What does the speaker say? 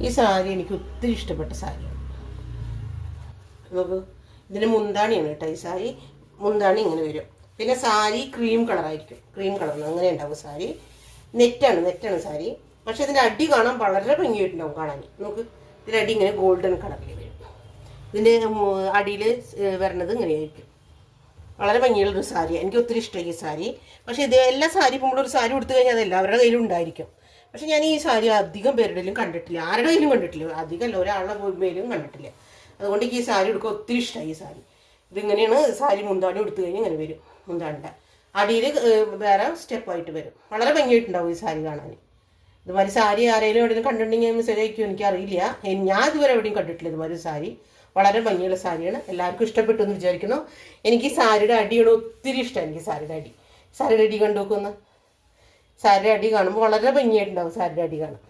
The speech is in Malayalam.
ഈ സാരി എനിക്ക് ഒത്തിരി ഇഷ്ടപ്പെട്ട സാരിയാണ്. നമുക്ക് ഇതിന് മുന്താണിയാണ് കേട്ടോ. ഈ സാരി മുന്താണി ഇങ്ങനെ വരും. പിന്നെ സാരി ക്രീം കളറായിരിക്കും. ക്രീം കളറിന് അങ്ങനെ ഉണ്ടാവും സാരി. നെറ്റാണ് സാരി. പക്ഷെ ഇതിൻ്റെ അടി കാണാൻ വളരെ ഭംഗിയായിട്ടുണ്ടാവും കാണാൻ. നമുക്ക് ഇതിൻ്റെ അടി ഇങ്ങനെ ഗോൾഡൻ കളറിൽ വരും. ഇതിൻ്റെ അടിയിൽ വരണത് ഇങ്ങനെയായിരിക്കും. വളരെ ഭംഗിയുള്ളൊരു സാരിയാണ്. എനിക്ക് ഒത്തിരി ഇഷ്ടമായി ഈ സാരി. പക്ഷേ ഇത് എല്ലാ സാരി ഇപ്പോൾ നമ്മളൊരു സാരി കൊടുത്തു കഴിഞ്ഞാൽ അത് എല്ലാവരുടെ കയ്യിലും ഉണ്ടായിരിക്കും. പക്ഷെ ഞാൻ ഈ സാരി അധികം പേരുടെയും കണ്ടിട്ടില്ല, ആരുടെ കയ്യിലും കണ്ടിട്ടില്ല, അധികമല്ല ഒരാളുടെ പേരും കണ്ടിട്ടില്ല. അതുകൊണ്ട് എനിക്ക് ഈ സാരി എടുക്കാൻ ഒത്തിരി ഇഷ്ടമായി. ഈ സാരി ഇതിങ്ങനെയാണ്. സാരി മുന്താണി എടുത്തു കഴിഞ്ഞാൽ ഇങ്ങനെ വരും. മുന്താണിൻ്റെ അടിയിൽ വേറെ സ്റ്റെപ്പായിട്ട് വരും. വളരെ ഭംഗിയായിട്ടുണ്ടാവും ഈ സാരി കാണാൻ. ഇതുമാതിരി സാരി ആരെങ്കിലും എവിടെയും കണ്ടിട്ടുണ്ടെങ്കിൽ മെസ്സേജ് അയക്കും, എനിക്കറിയില്ല. ഞാൻ ഇതുവരെ എവിടെയും കണ്ടിട്ടില്ല ഇതുമാതിരി സാരി. വളരെ ഭംഗിയുള്ള സാരിയാണ്. എല്ലാവർക്കും ഇഷ്ടപ്പെട്ടു എന്ന് വിചാരിക്കുന്നു. എനിക്ക് സാരിയുടെ അടിയാണ് ഒത്തിരി ഇഷ്ടം. എനിക്ക് സാരിയുടെ അടി കണ്ടു നോക്കുന്ന സാരിയുടെ അടി കാണുമ്പോൾ വളരെ ഭംഗിയായിട്ടുണ്ടാവും. സാരിയുടെ അടി കാണാം.